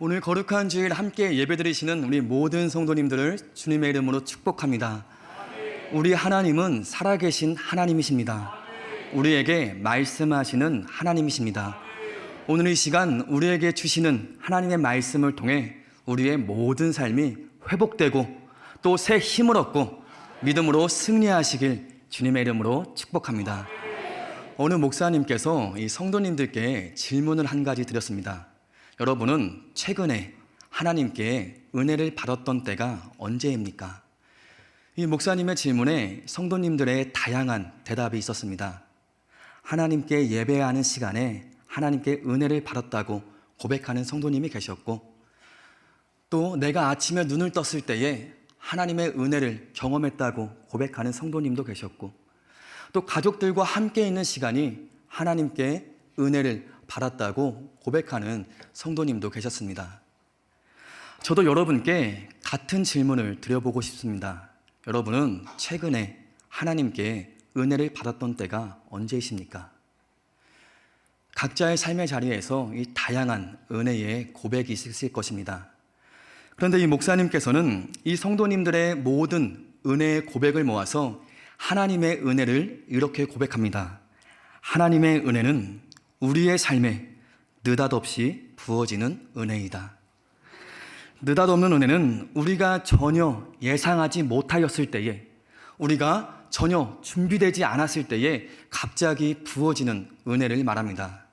오늘 거룩한 주일 함께 예배드리시는 우리 모든 성도님들을 주님의 이름으로 축복합니다. 우리 하나님은 살아계신 하나님이십니다. 우리에게 말씀하시는 하나님이십니다. 오늘 이 시간 우리에게 주시는 하나님의 말씀을 통해 우리의 모든 삶이 회복되고 또 새 힘을 얻고 믿음으로 승리하시길 주님의 이름으로 축복합니다. 어느 목사님께서 이 성도님들께 질문을 한 가지 드렸습니다. 여러분은 최근에 하나님께 은혜를 받았던 때가 언제입니까? 이 목사님의 질문에 성도님들의 다양한 대답이 있었습니다. 하나님께 예배하는 시간에 하나님께 은혜를 받았다고 고백하는 성도님이 계셨고, 또 내가 아침에 눈을 떴을 때에 하나님의 은혜를 경험했다고 고백하는 성도님도 계셨고, 또 가족들과 함께 있는 시간이 하나님께 은혜를 받았다고 고백하는 성도님도 계셨습니다. 저도 여러분께 같은 질문을 드려보고 싶습니다. 여러분은 최근에 하나님께 은혜를 받았던 때가 언제이십니까? 각자의 삶의 자리에서 이 다양한 은혜의 고백이 있을 것입니다. 그런데 이 목사님께서는 이 성도님들의 모든 은혜의 고백을 모아서 하나님의 은혜를 이렇게 고백합니다. 하나님의 은혜는 우리의 삶에 느닷없이 부어지는 은혜이다. 느닷없는 은혜는 우리가 전혀 예상하지 못하였을 때에, 우리가 전혀 준비되지 않았을 때에 갑자기 부어지는 은혜를 말합니다.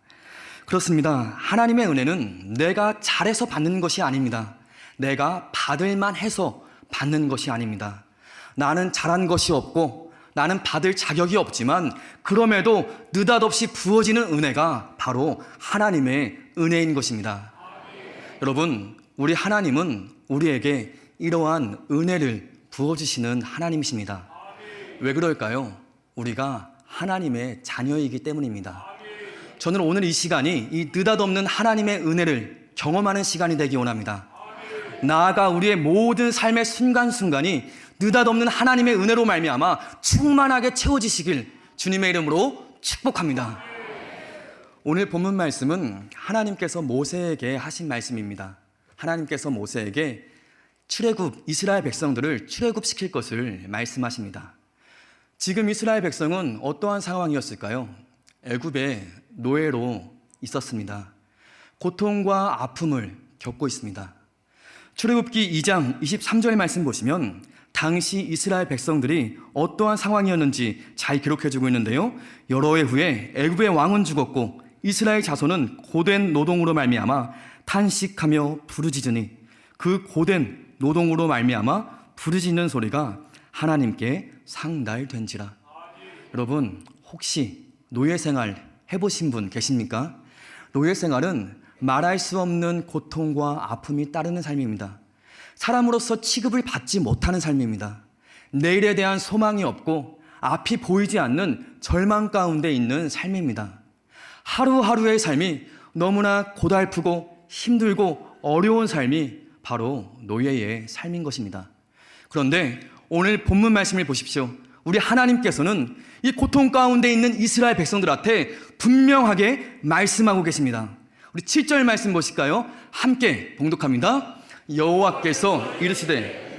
그렇습니다. 하나님의 은혜는 내가 잘해서 받는 것이 아닙니다. 내가 받을만 해서 받는 것이 아닙니다. 나는 잘한 것이 없고 나는 받을 자격이 없지만 그럼에도 느닷없이 부어지는 은혜가 바로 하나님의 은혜인 것입니다. 여러분, 우리 하나님은 우리에게 이러한 은혜를 부어주시는 하나님이십니다. 왜 그럴까요? 우리가 하나님의 자녀이기 때문입니다. 저는 오늘 이 시간이 이 느닷없는 하나님의 은혜를 경험하는 시간이 되기 원합니다. 나아가 우리의 모든 삶의 순간순간이 느닷없는 하나님의 은혜로 말미암아 충만하게 채워지시길 주님의 이름으로 축복합니다. 오늘 본문 말씀은 하나님께서 모세에게 하신 말씀입니다. 하나님께서 모세에게 이스라엘 백성들을 출애굽시킬 것을 말씀하십니다. 지금 이스라엘 백성은 어떠한 상황이었을까요? 애굽의 노예로 있었습니다. 고통과 아픔을 겪고 있습니다. 출애굽기 2장 23절 말씀 보시면 당시 이스라엘 백성들이 어떠한 상황이었는지 잘 기록해주고 있는데요. 여러 해 후에 애굽의 왕은 죽었고 이스라엘 자손은 고된 노동으로 말미암아 탄식하며 부르짖으니 그 고된 노동으로 말미암아 부르짖는 소리가 하나님께 상달된지라. 여러분, 혹시 노예 생활 해보신 분 계십니까? 노예 생활은 말할 수 없는 고통과 아픔이 따르는 삶입니다. 사람으로서 취급을 받지 못하는 삶입니다. 내일에 대한 소망이 없고 앞이 보이지 않는 절망 가운데 있는 삶입니다. 하루하루의 삶이 너무나 고달프고 힘들고 어려운 삶이 바로 노예의 삶인 것입니다. 그런데 오늘 본문 말씀을 보십시오. 우리 하나님께서는 이 고통 가운데 있는 이스라엘 백성들한테 분명하게 말씀하고 계십니다. 우리 7절 말씀 보실까요? 함께 봉독합니다. 여호와께서 이르시되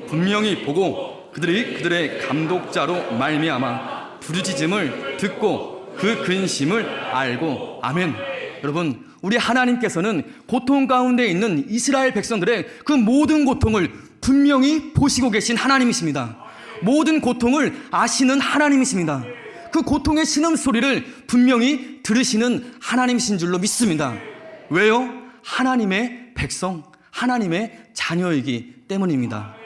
분명히 보고 그들의 감독자로 말미암아 부르짖음을 듣고 그 근심을 알고. 아멘. 여러분, 우리 하나님께서는 고통 가운데 있는 이스라엘 백성들의 그 모든 고통을 분명히 보시고 계신 하나님이십니다. 모든 고통을 아시는 하나님이십니다. 그 고통의 신음소리를 분명히 들으시는 하나님이신 줄로 믿습니다. 왜요? 하나님의 백성, 하나님의 자녀이기 때문입니다.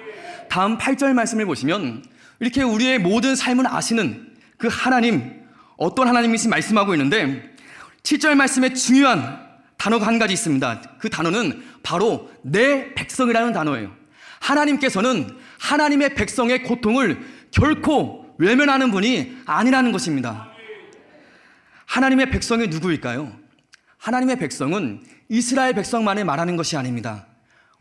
다음 8절 말씀을 보시면 이렇게 우리의 모든 삶을 아시는 그 하나님, 어떤 하나님이신지 말씀하고 있는데 7절 말씀에 중요한 단어가 한 가지 있습니다. 그 단어는 바로 내 백성이라는 단어예요. 하나님께서는 하나님의 백성의 고통을 결코 외면하는 분이 아니라는 것입니다. 하나님의 백성이 누구일까요? 하나님의 백성은 이스라엘 백성만을 말하는 것이 아닙니다.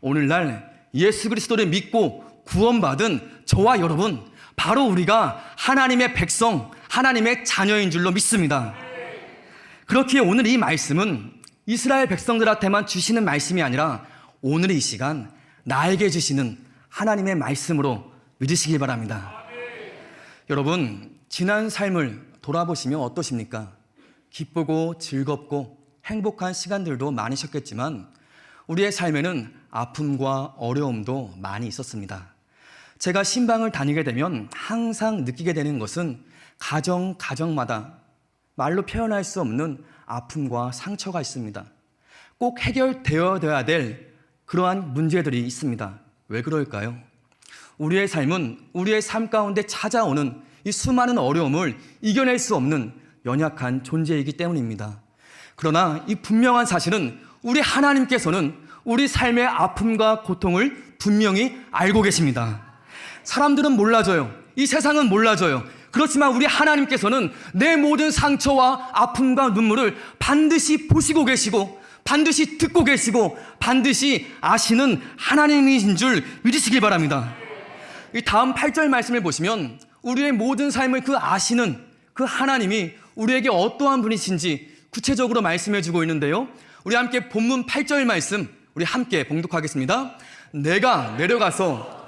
오늘날 예수 그리스도를 믿고 구원받은 저와 여러분, 바로 우리가 하나님의 백성, 하나님의 자녀인 줄로 믿습니다. 그렇기에 오늘 이 말씀은 이스라엘 백성들한테만 주시는 말씀이 아니라 오늘 이 시간 나에게 주시는 하나님의 말씀으로 믿으시길 바랍니다. 여러분, 지난 삶을 돌아보시면 어떠십니까? 기쁘고 즐겁고 행복한 시간들도 많으셨겠지만 우리의 삶에는 아픔과 어려움도 많이 있었습니다. 제가 신방을 다니게 되면 항상 느끼게 되는 것은 가정마다 말로 표현할 수 없는 아픔과 상처가 있습니다. 꼭 해결되어야 될 그러한 문제들이 있습니다. 왜 그럴까요? 우리의 삶은 우리의 삶 가운데 찾아오는 이 수많은 어려움을 이겨낼 수 없는 연약한 존재이기 때문입니다. 그러나 이 분명한 사실은 우리 하나님께서는 우리 삶의 아픔과 고통을 분명히 알고 계십니다. 사람들은 몰라줘요. 이 세상은 몰라줘요. 그렇지만 우리 하나님께서는 내 모든 상처와 아픔과 눈물을 반드시 보시고 계시고 반드시 듣고 계시고 반드시 아시는 하나님이신 줄 믿으시길 바랍니다. 이 다음 8절 말씀을 보시면 우리의 모든 삶을 그 아시는 그 하나님이 우리에게 어떠한 분이신지 구체적으로 말씀해 주고 있는데요. 우리 함께 본문 8절 말씀 우리 함께 봉독하겠습니다. 내가 내려가서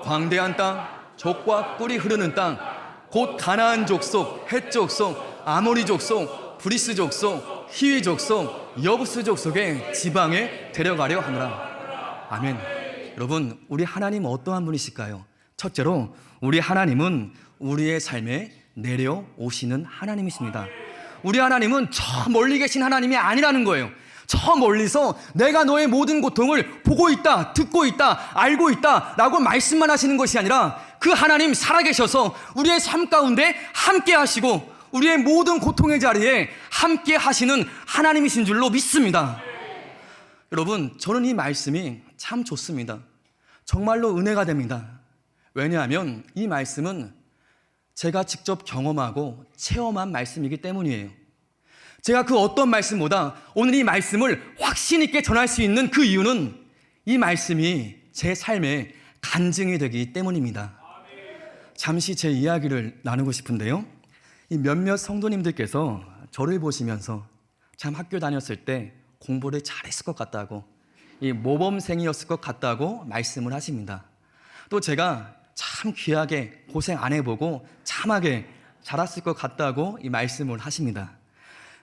광대한 땅, 족과 꿀이 흐르는 땅, 곧 가나안 족속, 헷 족속, 아모리 족속, 브리스 족속, 히위 족속, 여부스 족속의 지방에 데려가려 하노라. 아멘. 여러분, 우리 하나님 어떠한 분이실까요? 첫째로 우리 하나님은 우리의 삶에 내려오시는 하나님이십니다. 우리 하나님은 저 멀리 계신 하나님이 아니라는 거예요. 저 멀리서 내가 너의 모든 고통을 보고 있다, 듣고 있다, 알고 있다 라고 말씀만 하시는 것이 아니라 그 하나님 살아계셔서 우리의 삶 가운데 함께 하시고 우리의 모든 고통의 자리에 함께 하시는 하나님이신 줄로 믿습니다. 여러분, 저는 이 말씀이 참 좋습니다. 정말로 은혜가 됩니다. 왜냐하면 이 말씀은 제가 직접 경험하고 체험한 말씀이기 때문이에요. 제가 그 어떤 말씀보다 오늘 이 말씀을 확신 있게 전할 수 있는 그 이유는 이 말씀이 제 삶의 간증이 되기 때문입니다. 잠시 제 이야기를 나누고 싶은데요. 이 몇몇 성도님들께서 저를 보시면서 참 학교 다녔을 때 공부를 잘했을 것 같다고, 이 모범생이었을 것 같다고 말씀을 하십니다. 또 제가 참 귀하게 고생 안 해보고 참하게 자랐을 것 같다고 이 말씀을 하십니다.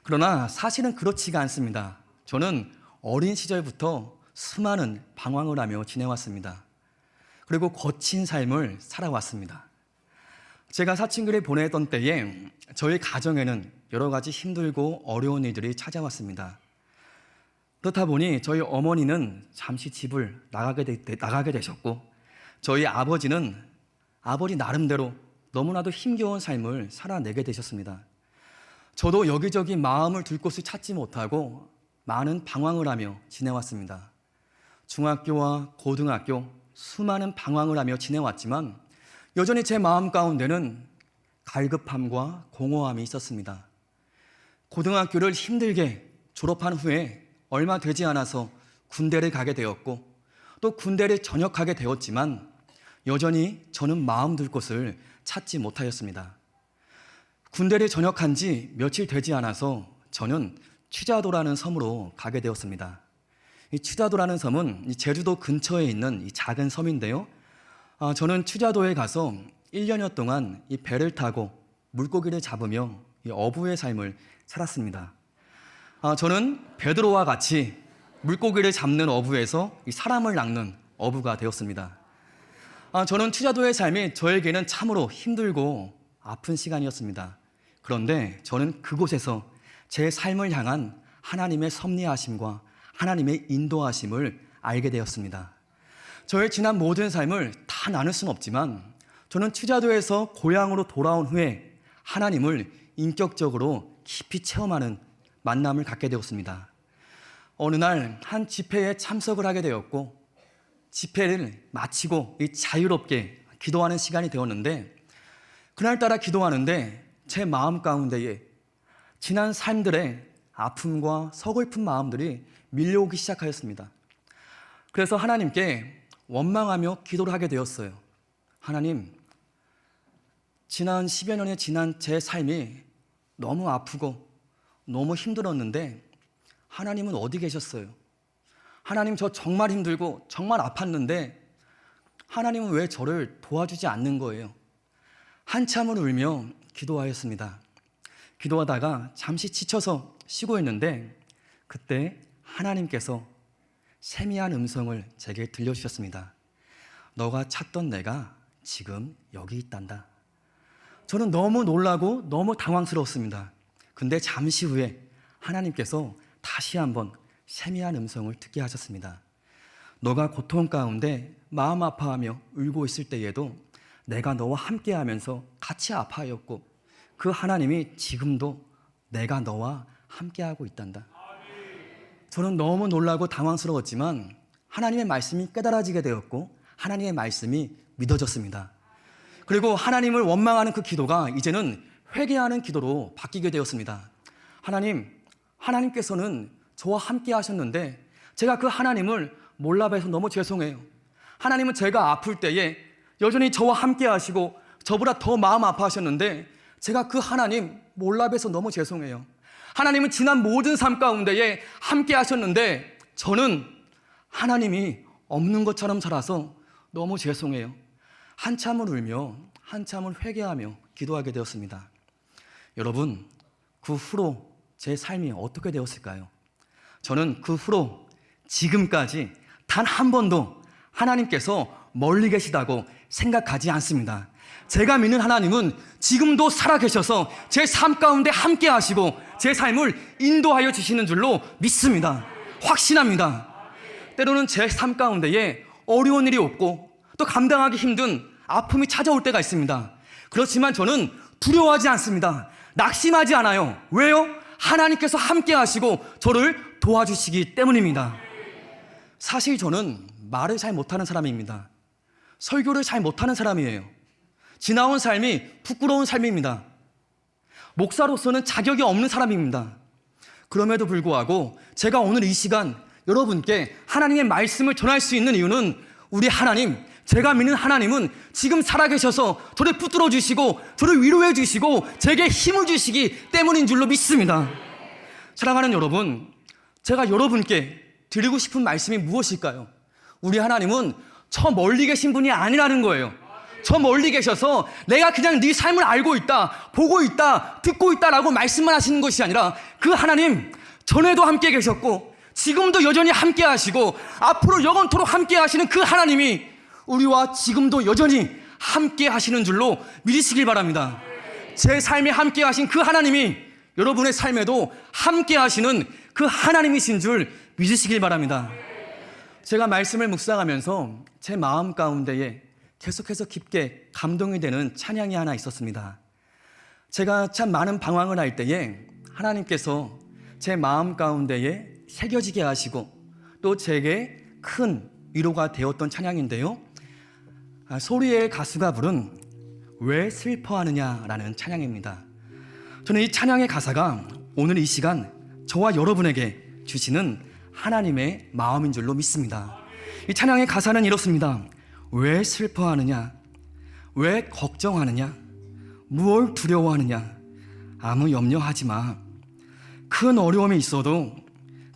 그러나 사실은 그렇지가 않습니다. 저는 어린 시절부터 수많은 방황을 하며 지내왔습니다. 그리고 거친 삶을 살아왔습니다. 제가 사춘기를 보내던 때에 저희 가정에는 여러 가지 힘들고 어려운 일들이 찾아왔습니다. 그렇다 보니 저희 어머니는 잠시 집을 나가게 되셨고 저희 아버지는 아버지 나름대로 너무나도 힘겨운 삶을 살아내게 되셨습니다. 저도 여기저기 마음을 둘 곳을 찾지 못하고 많은 방황을 하며 지내왔습니다. 중학교와 고등학교 수많은 방황을 하며 지내왔지만 여전히 제 마음 가운데는 갈급함과 공허함이 있었습니다. 고등학교를 힘들게 졸업한 후에 얼마 되지 않아서 군대를 가게 되었고 또 군대를 전역하게 되었지만 여전히 저는 마음 둘 곳을 찾지 못하였습니다. 군대를 전역한 지 며칠 되지 않아서 저는 취자도라는 섬으로 가게 되었습니다. 이 취자도라는 섬은 제주도 근처에 있는 이 작은 섬인데요. 저는 취자도에 가서 1년여 동안 이 배를 타고 물고기를 잡으며 이 어부의 삶을 살았습니다. 저는 베드로와 같이 물고기를 잡는 어부에서 이 사람을 낚는 어부가 되었습니다. 저는 취자도의 삶이 저에게는 참으로 힘들고 아픈 시간이었습니다. 그런데 저는 그곳에서 제 삶을 향한 하나님의 섭리하심과 하나님의 인도하심을 알게 되었습니다. 저의 지난 모든 삶을 다 나눌 수는 없지만 저는 취자도에서 고향으로 돌아온 후에 하나님을 인격적으로 깊이 체험하는 만남을 갖게 되었습니다. 어느 날 한 집회에 참석을 하게 되었고 집회를 마치고 자유롭게 기도하는 시간이 되었는데 그날따라 기도하는데 제 마음 가운데에 지난 삶들의 아픔과 서글픈 마음들이 밀려오기 시작하였습니다. 그래서 하나님께 원망하며 기도를 하게 되었어요. 하나님, 지난 10여 년이 지난 제 삶이 너무 아프고 너무 힘들었는데 하나님은 어디 계셨어요? 하나님, 저 정말 힘들고 정말 아팠는데 하나님은 왜 저를 도와주지 않는 거예요? 한참을 울며 기도하였습니다. 기도하다가 잠시 지쳐서 쉬고 있는데 그때 하나님께서 세미한 음성을 제게 들려주셨습니다. 너가 찾던 내가 지금 여기 있단다. 저는 너무 놀라고 너무 당황스러웠습니다. 근데 잠시 후에 하나님께서 다시 한번 세미한 음성을 듣게 하셨습니다. 너가 고통 가운데 마음 아파하며 울고 있을 때에도 내가 너와 함께하면서 같이 아파하였고 그 하나님이 지금도 내가 너와 함께하고 있단다. 저는 너무 놀라고 당황스러웠지만 하나님의 말씀이 깨달아지게 되었고 하나님의 말씀이 믿어졌습니다. 그리고 하나님을 원망하는 그 기도가 이제는 회개하는 기도로 바뀌게 되었습니다. 하나님께서는 저와 함께 하셨는데 제가 그 하나님을 몰라봐서 너무 죄송해요. 하나님은 제가 아플 때에 여전히 저와 함께 하시고 저보다 더 마음 아파하셨는데 제가 그 하나님 몰라봐서 너무 죄송해요. 하나님은 지난 모든 삶 가운데에 함께 하셨는데 저는 하나님이 없는 것처럼 살아서 너무 죄송해요. 한참을 울며 한참을 회개하며 기도하게 되었습니다. 여러분, 그 후로 제 삶이 어떻게 되었을까요? 저는 그 후로 지금까지 단 한 번도 하나님께서 멀리 계시다고 생각하지 않습니다. 제가 믿는 하나님은 지금도 살아계셔서 제 삶 가운데 함께 하시고 제 삶을 인도하여 주시는 줄로 믿습니다. 확신합니다. 때로는 제 삶 가운데에 어려운 일이 없고 또 감당하기 힘든 아픔이 찾아올 때가 있습니다. 그렇지만 저는 두려워하지 않습니다. 낙심하지 않아요. 왜요? 하나님께서 함께 하시고 저를 도와주시기 때문입니다. 사실 저는 말을 잘 못하는 사람입니다. 설교를 잘 못하는 사람이에요. 지나온 삶이 부끄러운 삶입니다. 목사로서는 자격이 없는 사람입니다. 그럼에도 불구하고 제가 오늘 이 시간 여러분께 하나님의 말씀을 전할 수 있는 이유는 우리 하나님, 제가 믿는 하나님은 지금 살아계셔서 저를 붙들어 주시고 저를 위로해 주시고 제게 힘을 주시기 때문인 줄로 믿습니다. 사랑하는 여러분, 제가 여러분께 드리고 싶은 말씀이 무엇일까요? 우리 하나님은 저 멀리 계신 분이 아니라는 거예요. 저 멀리 계셔서 내가 그냥 네 삶을 알고 있다, 보고 있다, 듣고 있다라고 말씀만 하시는 것이 아니라 그 하나님, 전에도 함께 계셨고 지금도 여전히 함께 하시고 앞으로 영원토록 함께 하시는 그 하나님이 우리와 지금도 여전히 함께 하시는 줄로 믿으시길 바랍니다. 제 삶에 함께 하신 그 하나님이 여러분의 삶에도 함께 하시는 그 하나님이신 줄 믿으시길 바랍니다. 제가 말씀을 묵상하면서 제 마음 가운데에 계속해서 깊게 감동이 되는 찬양이 하나 있었습니다. 제가 참 많은 방황을 할 때에 하나님께서 제 마음 가운데에 새겨지게 하시고 또 제게 큰 위로가 되었던 찬양인데요. 소리엘 가수가 부른 왜 슬퍼하느냐라는 찬양입니다. 저는 이 찬양의 가사가 오늘 이 시간 저와 여러분에게 주시는 하나님의 마음인 줄로 믿습니다. 이 찬양의 가사는 이렇습니다. 왜 슬퍼하느냐? 왜 걱정하느냐? 무엇 두려워하느냐? 아무 염려하지 마. 큰 어려움이 있어도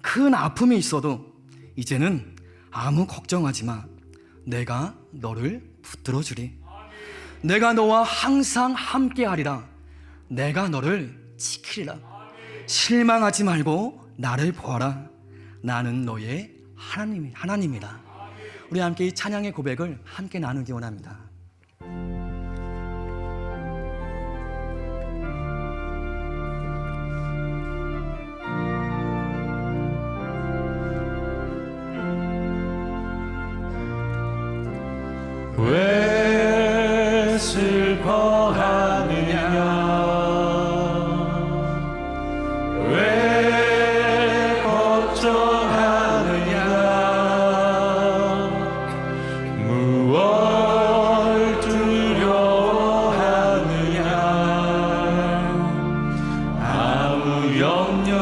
큰 아픔이 있어도 이제는 아무 걱정하지 마. 내가 너를 붙들어 주리. 내가 너와 항상 함께 하리라. 내가 너를 지키리라. 실망하지 말고 나를 보아라. 나는 너의 하나님이다. 우리 함께 이 찬양의 고백을 함께 나누기 원합니다. 왜 슬퍼하느냐? 왜 걱정하느냐? 무엇 두려워하느냐? 아무 염려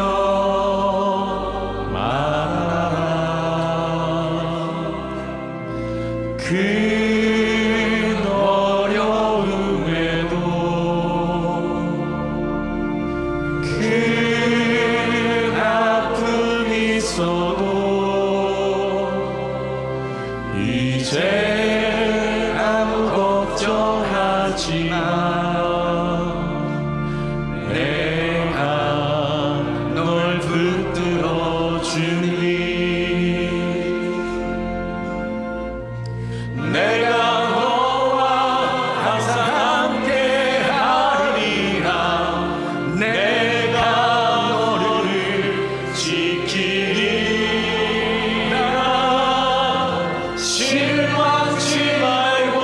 말아라. 그 어려움에도 내가 널 붙들어 주니 내가 너와 항상 함께 하리라 내가 너를 지키리라 실망치 말고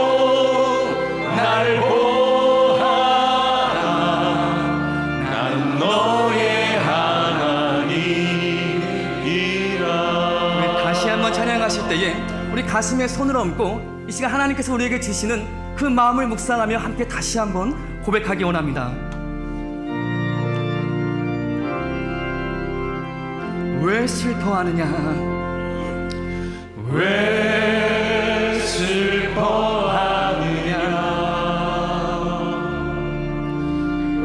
나를 보아라 나는 너의 하나님이라. 다시 한번 찬양하실 때에 우리 가슴에 손을 얹고 이 시간 하나님께서 우리에게 주시는 그 마음을 묵상하며 함께 다시 한번 고백하기 원합니다. 왜 슬퍼하느냐 왜 슬퍼하느냐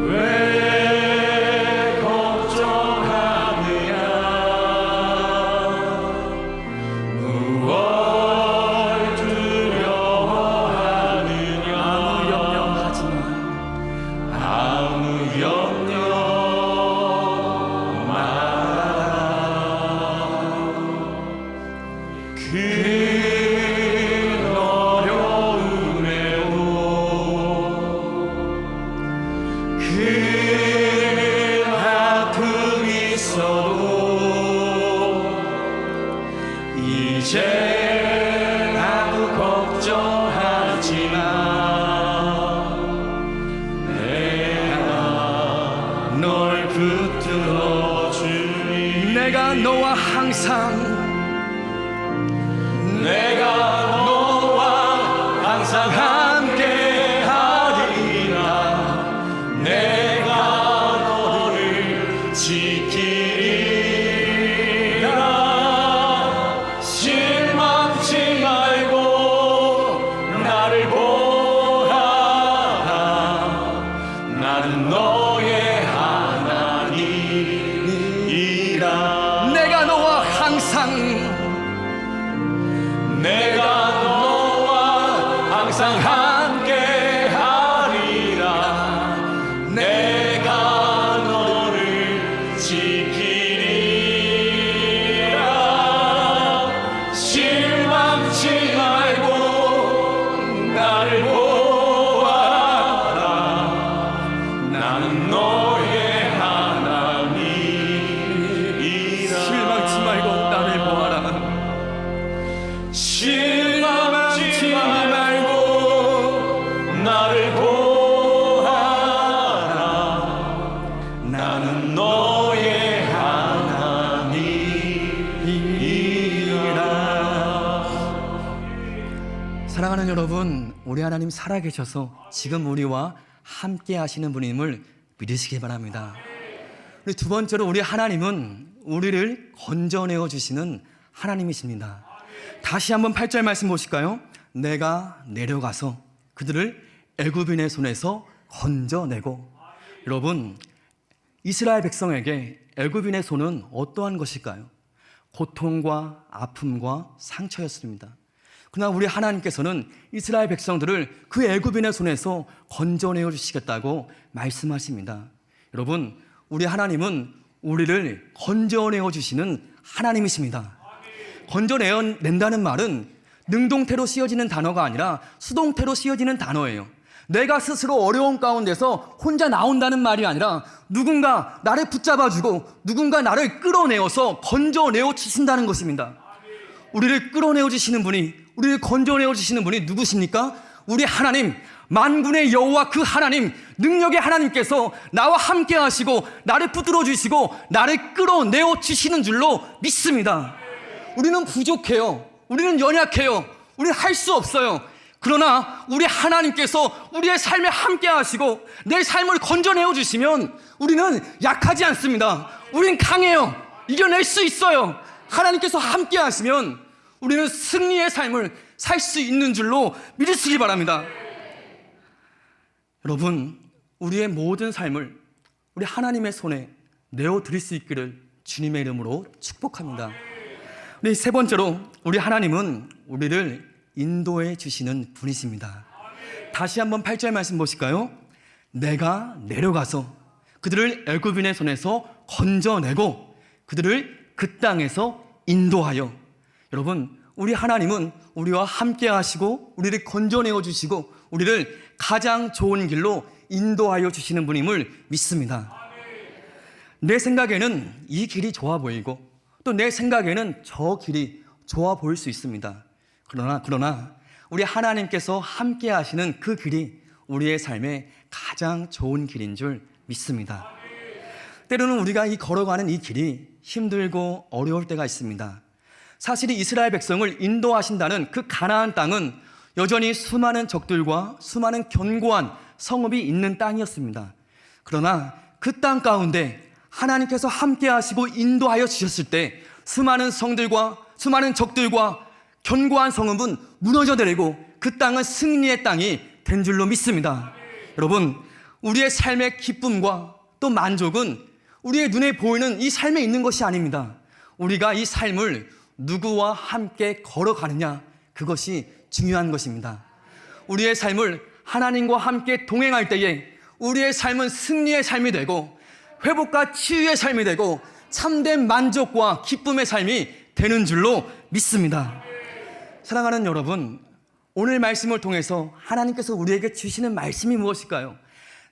왜 걱정하느냐 무엇 두려워하느냐 아무 염려 그 어려움에도 그 아픔이 있어도 이제 아무 걱정하지 마 내가 널 붙들어 주니 내가 너와 항상 내가 너와 항상 함께 하리라 내가 너를 지키리라 실망치 말고 나를 보아라 나는 너의 하나님이라 내가 너와 항상 내가 너와 항상 함께 하리라 내가 너를 지키리라 실망치 말고 나를 보아라 나는 너의 하나님이라 실망치 말고 나를 보아라 실망치 말고 나를 보아라 나는 너의 하나님이라. 사랑하는 여러분, 우리 하나님 살아계셔서 지금 우리와 함께 하시는 분임을 믿으시기 바랍니다. 우리 두 번째로 우리 하나님은 우리를 건져내어 주시는 하나님이십니다. 다시 한번 8절 말씀 보실까요? 내가 내려가서 그들을 애굽인의 손에서 건져내고. 여러분, 이스라엘 백성에게 애굽인의 손은 어떠한 것일까요? 고통과 아픔과 상처였습니다. 그러나 우리 하나님께서는 이스라엘 백성들을 그 애굽인의 손에서 건져내어 주시겠다고 말씀하십니다. 여러분, 우리 하나님은 우리를 건져내어 주시는 하나님이십니다. 건져낸다는 말은 능동태로 쓰여지는 단어가 아니라 수동태로 쓰여지는 단어예요. 내가 스스로 어려운 가운데서 혼자 나온다는 말이 아니라 누군가 나를 붙잡아주고 누군가 나를 끌어내어서 건져내어 주신다는 것입니다. 우리를 끌어내어 주시는 분이, 우리를 건져내어 주시는 분이 누구십니까? 우리 하나님, 만군의 여호와 그 하나님, 능력의 하나님께서 나와 함께 하시고 나를 붙들어 주시고 나를 끌어내어 주시는 줄로 믿습니다. 우리는 부족해요. 우리는 연약해요. 우리는 할 수 없어요. 그러나 우리 하나님께서 우리의 삶에 함께 하시고 내 삶을 건져내어 주시면 우리는 약하지 않습니다. 우리는 강해요. 이겨낼 수 있어요. 하나님께서 함께 하시면 우리는 승리의 삶을 살 수 있는 줄로 믿으시기 바랍니다. 여러분, 우리의 모든 삶을 우리 하나님의 손에 내어드릴 수 있기를 주님의 이름으로 축복합니다. 세 번째로 우리 하나님은 우리를 인도해 주시는 분이십니다. 다시 한번 8절 말씀 보실까요? 내가 내려가서 그들을 애굽인의 손에서 건져내고 그들을 그 땅에서 인도하여. 여러분, 우리 하나님은 우리와 함께 하시고 우리를 건져내어 주시고 우리를 가장 좋은 길로 인도하여 주시는 분임을 믿습니다. 내 생각에는 이 길이 좋아 보이고 또 내 생각에는 저 길이 좋아 보일 수 있습니다. 그러나 우리 하나님께서 함께 하시는 그 길이 우리의 삶에 가장 좋은 길인 줄 믿습니다. 때로는 우리가 걸어가는 이 길이 힘들고 어려울 때가 있습니다. 사실 이스라엘 백성을 인도하신다는 그 가나안 땅은 여전히 수많은 적들과 수많은 견고한 성읍이 있는 땅이었습니다. 그러나 그 땅 가운데 하나님께서 함께 하시고 인도하여 주셨을 때 수많은 성들과 수많은 적들과 견고한 성읍은 무너져 내리고 그 땅은 승리의 땅이 된 줄로 믿습니다. 여러분, 우리의 삶의 기쁨과 또 만족은 우리의 눈에 보이는 이 삶에 있는 것이 아닙니다. 우리가 이 삶을 누구와 함께 걸어가느냐, 그것이 중요한 것입니다. 우리의 삶을 하나님과 함께 동행할 때에 우리의 삶은 승리의 삶이 되고 회복과 치유의 삶이 되고 참된 만족과 기쁨의 삶이 되는 줄로 믿습니다. 사랑하는 여러분, 오늘 말씀을 통해서 하나님께서 우리에게 주시는 말씀이 무엇일까요?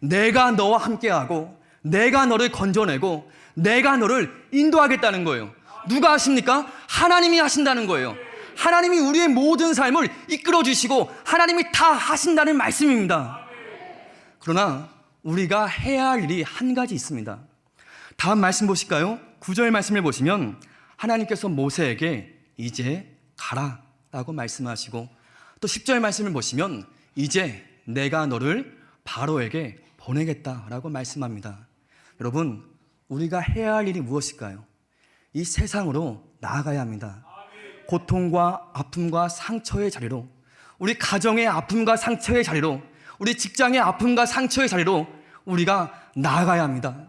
내가 너와 함께하고 내가 너를 건져내고 내가 너를 인도하겠다는 거예요. 누가 하십니까? 하나님이 하신다는 거예요. 하나님이 우리의 모든 삶을 이끌어 주시고 하나님이 다 하신다는 말씀입니다. 그러나 우리가 해야 할 일이 한 가지 있습니다. 다음 말씀 보실까요? 9절 말씀을 보시면 하나님께서 모세에게 이제 가라 라고 말씀하시고 또 10절 말씀을 보시면 이제 내가 너를 바로에게 보내겠다라고 말씀합니다. 여러분, 우리가 해야 할 일이 무엇일까요? 이 세상으로 나아가야 합니다. 고통과 아픔과 상처의 자리로, 우리 가정의 아픔과 상처의 자리로, 우리 직장의 아픔과 상처의 자리로 우리가 나아가야 합니다.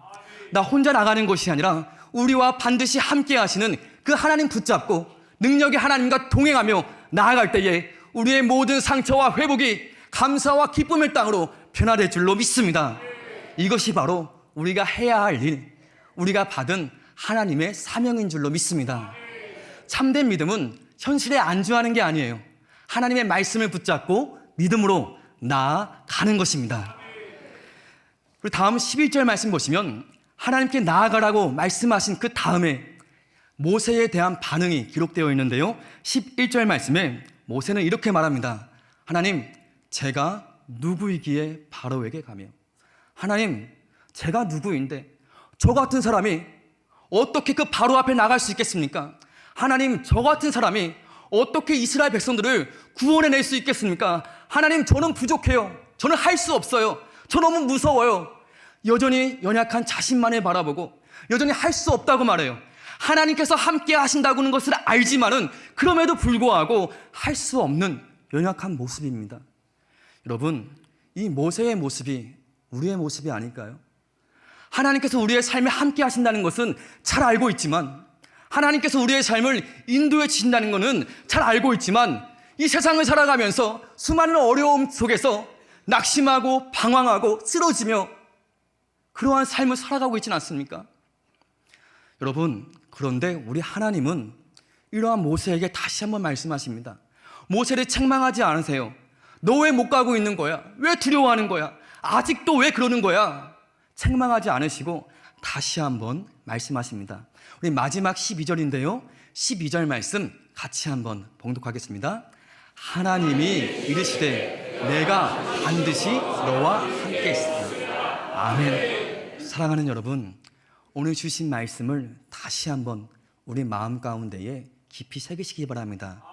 나 혼자 나가는 것이 아니라 우리와 반드시 함께 하시는 그 하나님 붙잡고 능력의 하나님과 동행하며 나아갈 때에 우리의 모든 상처와 회복이 감사와 기쁨의 땅으로 변화될 줄로 믿습니다. 이것이 바로 우리가 해야 할 일, 우리가 받은 하나님의 사명인 줄로 믿습니다. 참된 믿음은 현실에 안주하는 게 아니에요. 하나님의 말씀을 붙잡고 믿음으로 나아가는 것입니다. 그리고 다음 11절 말씀 보시면 하나님께 나아가라고 말씀하신 그 다음에 모세에 대한 반응이 기록되어 있는데요. 11절 말씀에 모세는 이렇게 말합니다. 하나님, 제가 누구이기에 바로에게 가며. 하나님, 제가 누구인데 저 같은 사람이 어떻게 그 바로 앞에 나갈 수 있겠습니까? 하나님, 저 같은 사람이 어떻게 이스라엘 백성들을 구원해낼 수 있겠습니까? 하나님, 저는 부족해요. 저는 할 수 없어요. 저 너무 무서워요. 여전히 연약한 자신만을 바라보고 여전히 할 수 없다고 말해요. 하나님께서 함께 하신다는 것을 알지만은 그럼에도 불구하고 할 수 없는 연약한 모습입니다. 여러분, 이 모세의 모습이 우리의 모습이 아닐까요? 하나님께서 우리의 삶에 함께 하신다는 것은 잘 알고 있지만, 하나님께서 우리의 삶을 인도해 주신다는 것은 잘 알고 있지만, 이 세상을 살아가면서 수많은 어려움 속에서 낙심하고 방황하고 쓰러지며 그러한 삶을 살아가고 있지는 않습니까? 여러분, 그런데 우리 하나님은 이러한 모세에게 다시 한번 말씀하십니다. 모세를 책망하지 않으세요. 너 왜 못 가고 있는 거야? 왜 두려워하는 거야? 아직도 왜 그러는 거야? 책망하지 않으시고 다시 한번 말씀하십니다. 우리 마지막 12절인데요. 12절 말씀 같이 한번 봉독하겠습니다. 하나님이 이르시되 내가 반드시 너와 함께 있으리라. 아멘. 사랑하는 여러분, 오늘 주신 말씀을 다시 한번 우리 마음 가운데에 깊이 새기시기 바랍니다.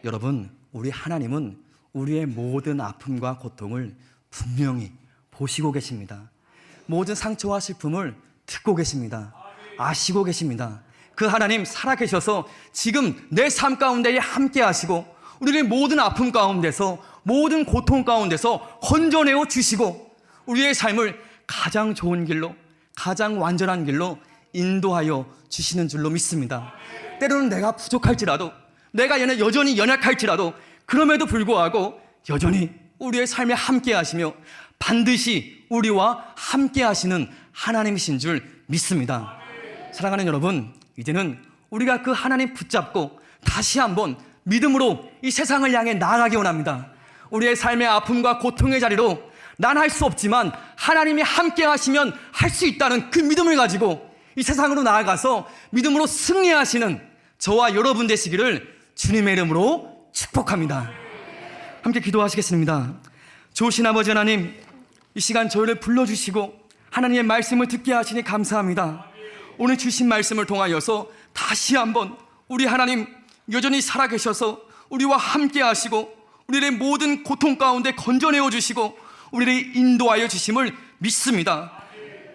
여러분, 우리 하나님은 우리의 모든 아픔과 고통을 분명히 보시고 계십니다. 모든 상처와 슬픔을 듣고 계십니다. 아시고 계십니다. 그 하나님 살아계셔서 지금 내 삶 가운데에 함께 하시고 우리를 모든 아픔 가운데서 모든 고통 가운데서 건져내어 주시고 우리의 삶을 가장 좋은 길로, 가장 완전한 길로 인도하여 주시는 줄로 믿습니다. 때로는 내가 부족할지라도, 내가 여전히 연약할지라도, 그럼에도 불구하고 여전히 우리의 삶에 함께 하시며 반드시 우리와 함께 하시는 하나님이신 줄 믿습니다. 사랑하는 여러분, 이제는 우리가 그 하나님 붙잡고 다시 한번 믿음으로 이 세상을 향해 나아가기 원합니다. 우리의 삶의 아픔과 고통의 자리로 난 할 수 없지만 하나님이 함께 하시면 할 수 있다는 그 믿음을 가지고 이 세상으로 나아가서 믿음으로 승리하시는 저와 여러분 되시기를 주님의 이름으로 축복합니다. 함께 기도하시겠습니다. 좋으신 아버지 하나님, 이 시간 저희를 불러주시고 하나님의 말씀을 듣게 하시니 감사합니다. 오늘 주신 말씀을 통하여서 다시 한번 우리 하나님 여전히 살아계셔서 우리와 함께 하시고 우리의 모든 고통 가운데 건져내어 주시고 우리를 인도하여 주심을 믿습니다.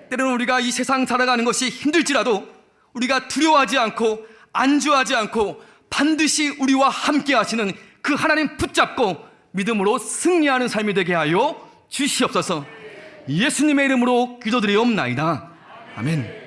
때로는 우리가 이 세상 살아가는 것이 힘들지라도 우리가 두려워하지 않고 안주하지 않고 반드시 우리와 함께 하시는 그 하나님 붙잡고 믿음으로 승리하는 삶이 되게 하여 주시옵소서. 예수님의 이름으로 기도드리옵나이다. 아멘.